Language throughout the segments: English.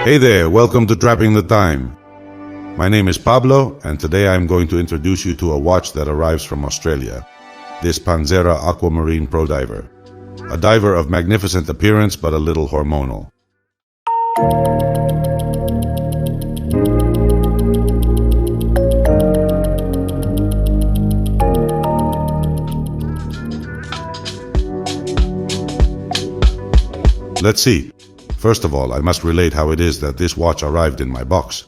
Hey there, welcome to Trapping the Time. My name is Pablo, and today I'm going to introduce you to a watch that arrives from Australia, this Panzera AQUAMARINE Pro Diver. A diver of magnificent appearance, but a little hormonal. Let's see. First of all, I must relate how it is that this watch arrived in my box.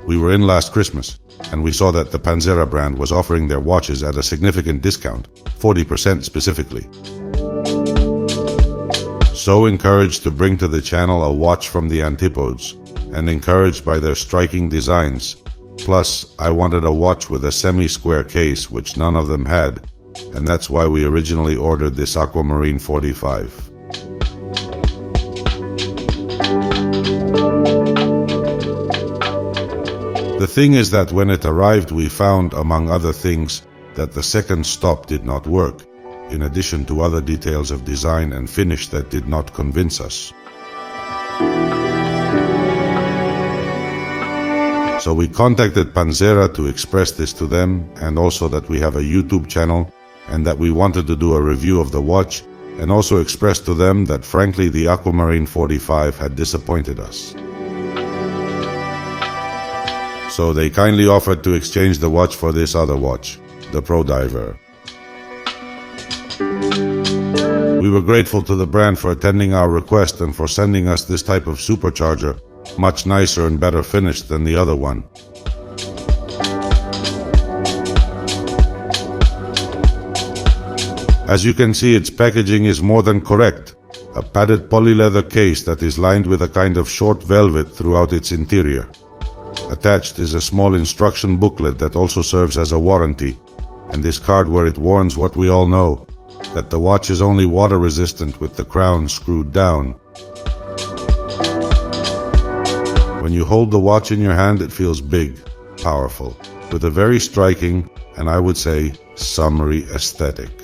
We were in last Christmas, and we saw that the Panzera brand was offering their watches at a significant discount, 40% specifically. So encouraged to bring to the channel a watch from the antipodes, and encouraged by their striking designs. Plus, I wanted a watch with a semi-square case, which none of them had, and that's why we originally ordered this Aquamarine 45. The thing is that when it arrived, we found, among other things, that the second stop did not work, in addition to other details of design and finish that did not convince us. So we contacted Panzera to express this to them, and also that we have a YouTube channel, and that we wanted to do a review of the watch, and also express to them that frankly the Aquamarine 45 had disappointed us. So they kindly offered to exchange the watch for this other watch, the Pro Diver. We were grateful to the brand for attending our request and for sending us this type of supercharger, much nicer and better finished than the other one. As you can see, its packaging is more than correct. A padded polyleather case that is lined with a kind of short velvet throughout its interior. Attached is a small instruction booklet that also serves as a warranty, and this card where it warns what we all know, that the watch is only water resistant with the crown screwed down. When you hold the watch in your hand, it feels big, powerful, with a very striking, and I would say, summery aesthetic.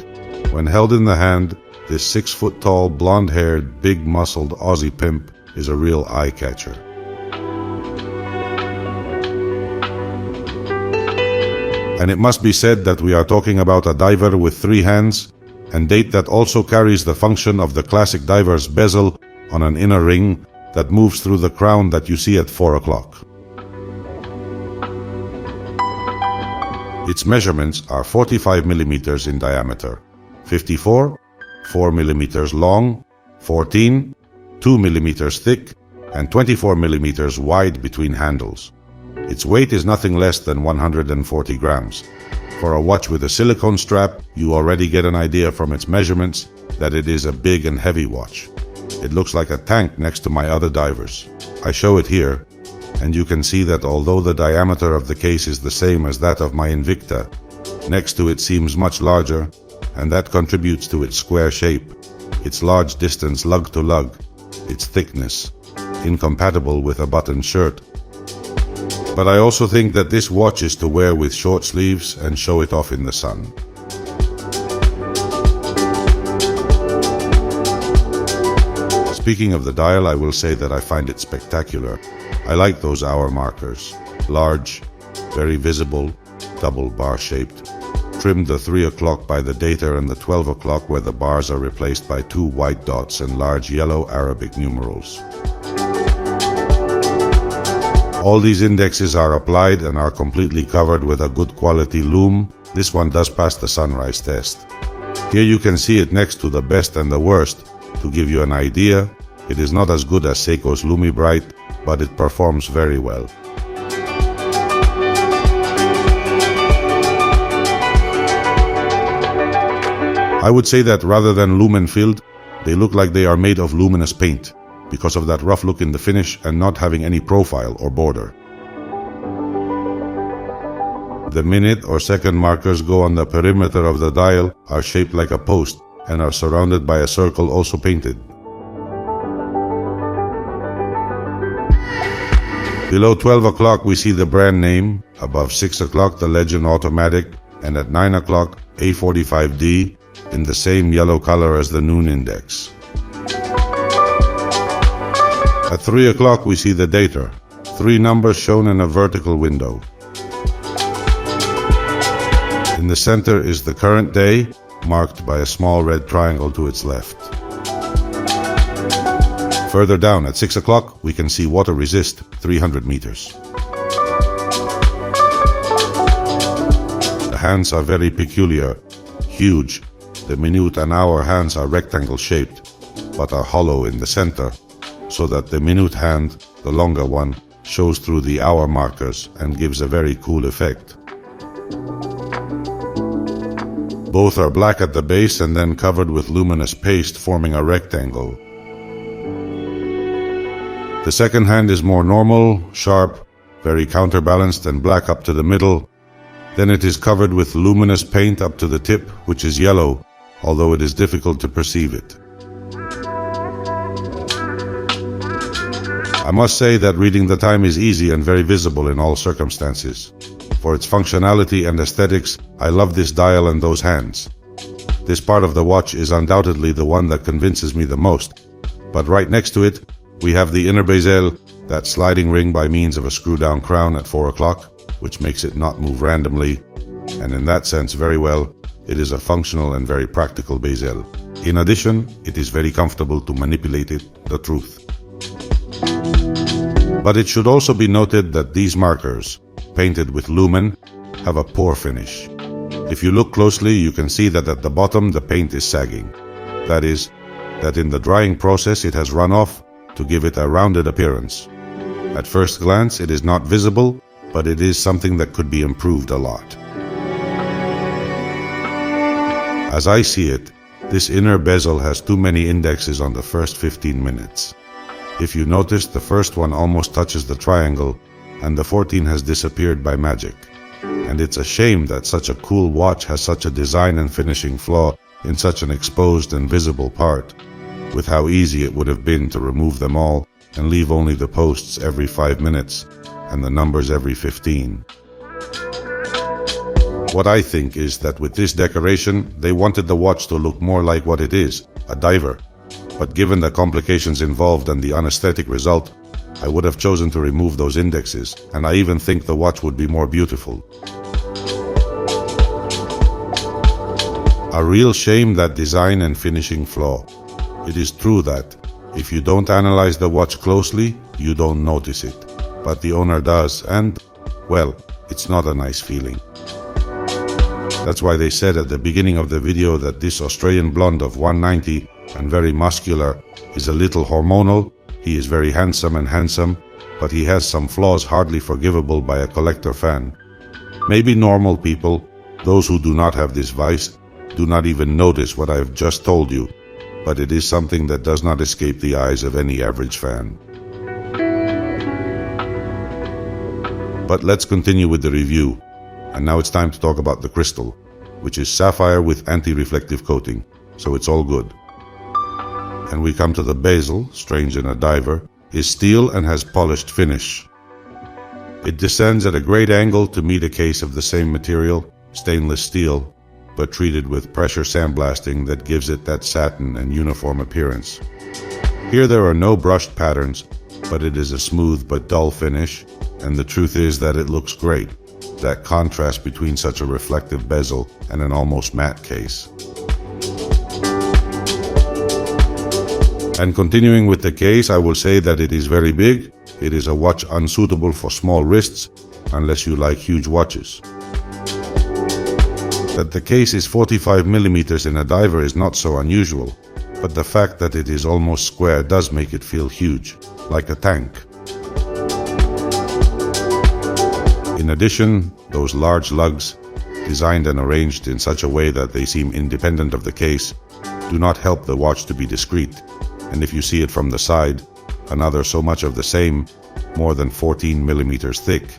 When held in the hand, this 6-foot-tall, blonde-haired, big-muscled Aussie pimp is a real eye-catcher. And it must be said that we are talking about a diver with 3 hands, and date that also carries the function of the classic diver's bezel on an inner ring that moves through the crown that you see at 4 o'clock. Its measurements are 45 millimeters in diameter, 54, 4 millimeters long, 14, 2 millimeters thick, and 24 millimeters wide between handles. Its weight is nothing less than 140 grams. For a watch with a silicone strap, you already get an idea from its measurements that it is a big and heavy watch. It looks like a tank next to my other divers. I show it here, and you can see that although the diameter of the case is the same as that of my Invicta, next to it seems much larger, and that contributes to its square shape, its large distance lug to lug, its thickness, incompatible with a button shirt. But I also think that this watch is to wear with short sleeves and show it off in the sun. Speaking of the dial, I will say that I find it spectacular. I like those hour markers. Large, very visible, double bar shaped. Trimmed the 3 o'clock by the data and the 12 o'clock where the bars are replaced by 2 white dots and large yellow Arabic numerals. All these indexes are applied and are completely covered with a good quality lume. This one does pass the sunrise test. Here you can see it next to the best and the worst. To give you an idea, it is not as good as Seiko's Lumi Bright, but it performs very well. I would say that rather than lumen filled, they look like they are made of luminous paint, because of that rough look in the finish and not having any profile or border. The minute or second markers go on the perimeter of the dial, are shaped like a post, and are surrounded by a circle also painted. Below 12 o'clock we see the brand name, above 6 o'clock the legend automatic, and at 9 o'clock A45D in the same yellow color as the noon index. At 3 o'clock we see the data, 3 numbers shown in a vertical window. In the center is the current day, marked by a small red triangle to its left. Further down at 6 o'clock we can see water resist, 300 meters. The hands are very peculiar, huge. The minute and hour hands are rectangle shaped, but are hollow in the center, so that the minute hand, the longer one, shows through the hour markers and gives a very cool effect. Both are black at the base and then covered with luminous paste forming a rectangle. The second hand is more normal, sharp, very counterbalanced and black up to the middle. Then it is covered with luminous paint up to the tip, which is yellow, although it is difficult to perceive it. I must say that reading the time is easy and very visible in all circumstances. For its functionality and aesthetics, I love this dial and those hands. This part of the watch is undoubtedly the one that convinces me the most. But right next to it, we have the inner bezel, that sliding ring by means of a screw-down crown at 4 o'clock, which makes it not move randomly, and in that sense very well, it is a functional and very practical bezel. In addition, it is very comfortable to manipulate it, the truth. But it should also be noted that these markers, painted with lumen, have a poor finish. If you look closely, you can see that at the bottom the paint is sagging. That is, that in the drying process it has run off to give it a rounded appearance. At first glance it is not visible, but it is something that could be improved a lot. As I see it, this inner bezel has too many indexes on the first 15 minutes. If you notice, the first one almost touches the triangle, and the 14 has disappeared by magic. And it's a shame that such a cool watch has such a design and finishing flaw in such an exposed and visible part, with how easy it would have been to remove them all and leave only the posts every 5 minutes and the numbers every 15. What I think is that with this decoration, they wanted the watch to look more like what it is, a diver. But given the complications involved and the unaesthetic result, I would have chosen to remove those indexes, and I even think the watch would be more beautiful. A real shame, that design and finishing flaw. It is true that, if you don't analyze the watch closely, you don't notice it. But the owner does, and, well, it's not a nice feeling. That's why they said at the beginning of the video that this Australian blonde of 190 and very muscular is a little hormonal. He is very handsome, but he has some flaws hardly forgivable by a collector fan. Maybe normal people, those who do not have this vice, do not even notice what I have just told you, but it is something that does not escape the eyes of any average fan. But let's continue with the review, and now it's time to talk about the crystal, which is sapphire with anti-reflective coating, so it's all good. And we come to the bezel, strange in a diver, is steel and has polished finish. It descends at a great angle to meet a case of the same material, stainless steel, but treated with pressure sandblasting that gives it that satin and uniform appearance. Here there are no brushed patterns, but it is a smooth but dull finish, and the truth is that it looks great, that contrast between such a reflective bezel and an almost matte case. And continuing with the case, I will say that it is very big. It is a watch unsuitable for small wrists, unless you like huge watches. That the case is 45 millimeters in a diver is not so unusual, but the fact that it is almost square does make it feel huge, like a tank. In addition, those large lugs, designed and arranged in such a way that they seem independent of the case, do not help the watch to be discreet. And if you see it from the side, another so much of the same, more than 14 millimeters thick,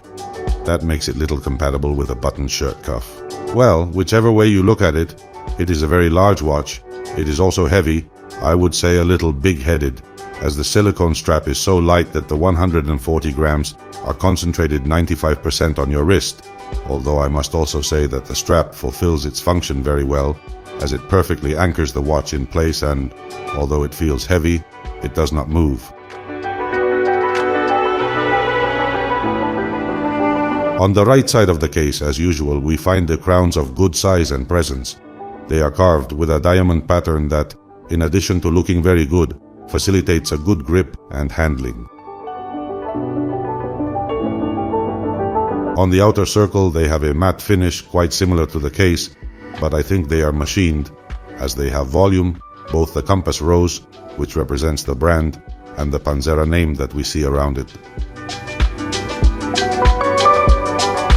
that makes it little compatible with a button shirt cuff. Well, whichever way you look at it, it is a very large watch. It is also heavy, I would say a little big-headed, as the silicone strap is so light that the 140 grams are concentrated 95% on your wrist, although I must also say that the strap fulfills its function very well, as it perfectly anchors the watch in place and, although it feels heavy, it does not move. On the right side of the case, as usual, we find the crowns of good size and presence. They are carved with a diamond pattern that, in addition to looking very good, facilitates a good grip and handling. On the outer circle, they have a matte finish quite similar to the case, but I think they are machined, as they have volume, both the compass rose, which represents the brand, and the Panzera name that we see around it.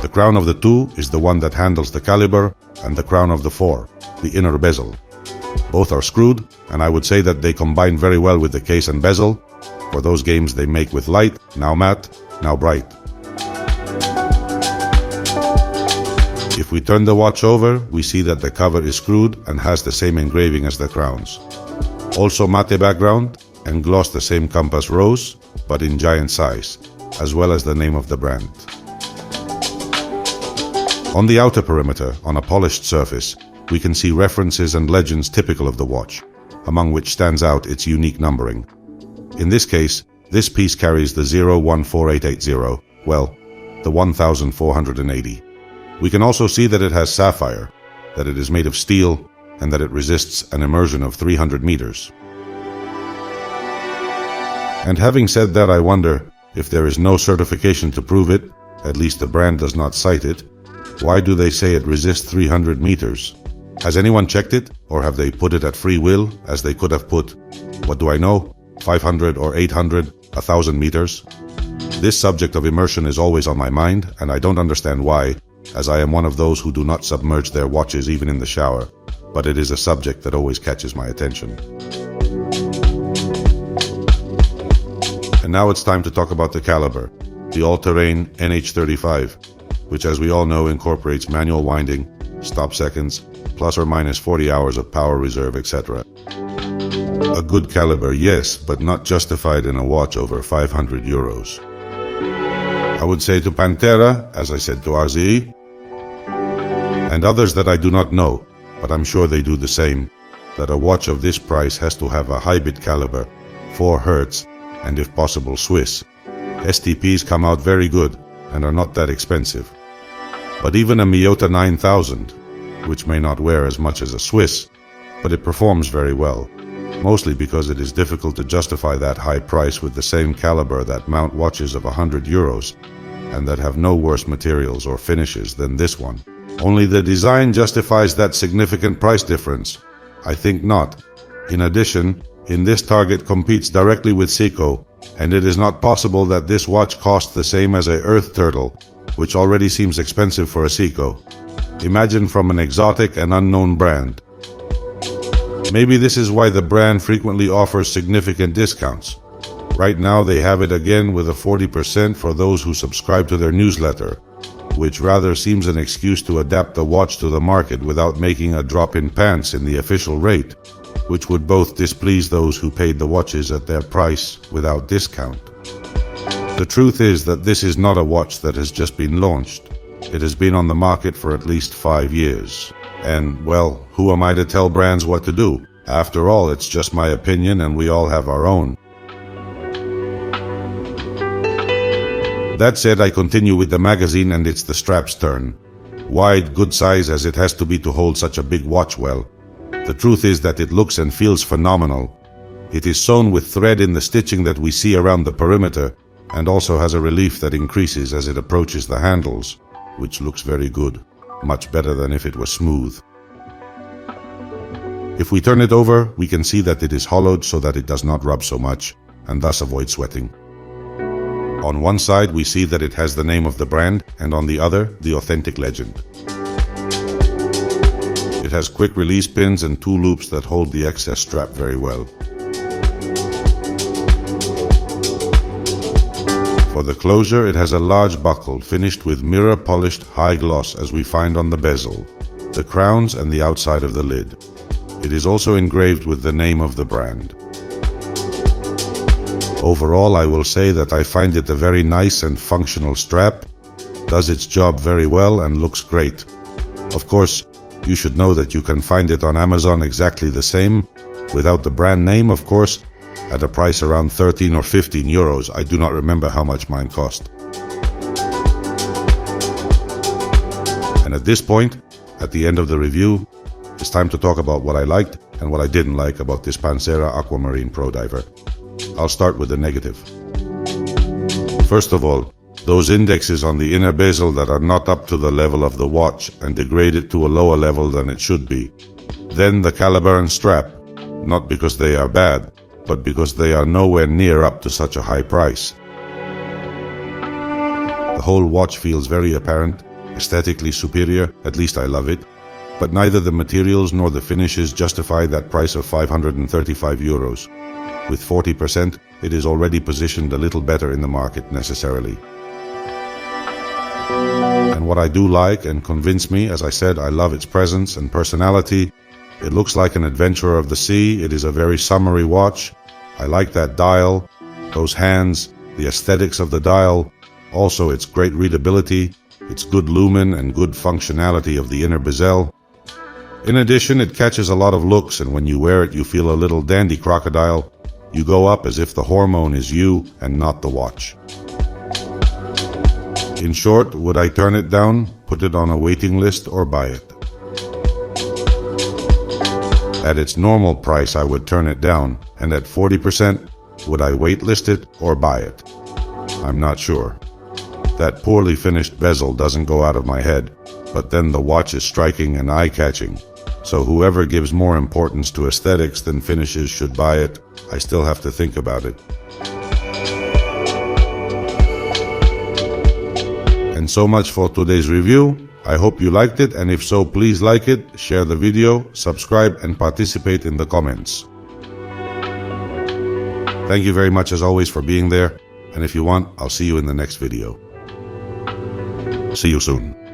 The crown of the 2 is the one that handles the caliber, and the crown of the 4, the inner bezel. Both are screwed, and I would say that they combine very well with the case and bezel, for those games they make with light, now matte, now bright. If we turn the watch over, we see that the cover is screwed and has the same engraving as the crowns. Also matte background, and gloss the same compass rose, but in giant size, as well as the name of the brand. On the outer perimeter, on a polished surface, we can see references and legends typical of the watch, among which stands out its unique numbering. In this case, this piece carries the 014880, well, the 1480. We can also see that it has sapphire, that it is made of steel, and that it resists an immersion of 300 meters. And having said that, I wonder, if there is no certification to prove it, at least the brand does not cite it, why do they say it resists 300 meters? Has anyone checked it, or have they put it at free will, as they could have put, what do I know, 500 or 800, 1,000 meters? This subject of immersion is always on my mind, and I don't understand why, as I am one of those who do not submerge their watches even in the shower, but it is a subject that always catches my attention. And now it's time to talk about the caliber, the all-terrain NH35, which as we all know incorporates manual winding, stop seconds, plus or minus 40 hours of power reserve, etc. A good caliber, yes, but not justified in a watch over 500 euros. I would say to Panzera, as I said to RZE, and others that I do not know, but I'm sure they do the same, that a watch of this price has to have a high bit caliber, 4 Hz, and if possible Swiss. STPs come out very good and are not that expensive. But even a Miyota 9000, which may not wear as much as a Swiss, but it performs very well, mostly because it is difficult to justify that high price with the same caliber that mount watches of 100 euros, and that have no worse materials or finishes than this one. Only the design justifies that significant price difference? I think not. In addition, in this target competes directly with Seiko, and it is not possible that this watch costs the same as a Earth Turtle, which already seems expensive for a Seiko. Imagine from an exotic and unknown brand. Maybe this is why the brand frequently offers significant discounts. Right now they have it again with a 40% for those who subscribe to their newsletter, which rather seems an excuse to adapt the watch to the market without making a drop in pants in the official rate, which would both displease those who paid the watches at their price without discount. The truth is that this is not a watch that has just been launched. It has been on the market for at least 5 years. And, well, who am I to tell brands what to do? After all, it's just my opinion and we all have our own. That said, I continue with the magazine and it's the strap's turn. Wide, good size as it has to be to hold such a big watch well. The truth is that it looks and feels phenomenal. It is sewn with thread in the stitching that we see around the perimeter, and also has a relief that increases as it approaches the handles, which looks very good, much better than if it was smooth. If we turn it over, we can see that it is hollowed so that it does not rub so much, and thus avoid sweating. On one side we see that it has the name of the brand, and on the other, the authentic legend. It has quick release pins and 2 loops that hold the excess strap very well. For the closure, it has a large buckle finished with mirror polished high gloss as we find on the bezel, the crowns and the outside of the lid. It is also engraved with the name of the brand. Overall, I will say that I find it a very nice and functional strap, does its job very well and looks great. Of course, you should know that you can find it on Amazon exactly the same, without the brand name of course, at a price around 13 or 15 euros. I do not remember how much mine cost. at this point, at the end of the review, it's time to talk about what I liked and what I didn't like about this Panzera AQUAMARINE Pro Diver. I'll start with the negative. First of all, those indexes on the inner bezel that are not up to the level of the watch and degrade it to a lower level than it should be. Then the caliber and strap, not because they are bad, but because they are nowhere near up to such a high price. The whole watch feels very apparent, aesthetically superior, at least I love it, but neither the materials nor the finishes justify that price of 535 euros. With 40%, it is already positioned a little better in the market necessarily. And what I do like and convince me, as I said, I love its presence and personality. It looks like an adventurer of the sea. It is a very summery watch. I like that dial, those hands, the aesthetics of the dial, also its great readability, its good lumen and good functionality of the inner bezel. In addition, it catches a lot of looks, and when you wear it you feel a little dandy crocodile. You go up as if the hormone is you and not the watch. In short, would I turn it down, put it on a waiting list, or buy it? At its normal price I would turn it down, and at 40%, would I waitlist it or buy it? I'm not sure. That poorly finished bezel doesn't go out of my head, but then the watch is striking and eye-catching. So whoever gives more importance to aesthetics than finishes should buy it. I still have to think about it. And so much for today's review. I hope you liked it, and if so, please like it, share the video, subscribe, and participate in the comments. Thank you very much as always for being there, and if you want, I'll see you in the next video. See you soon.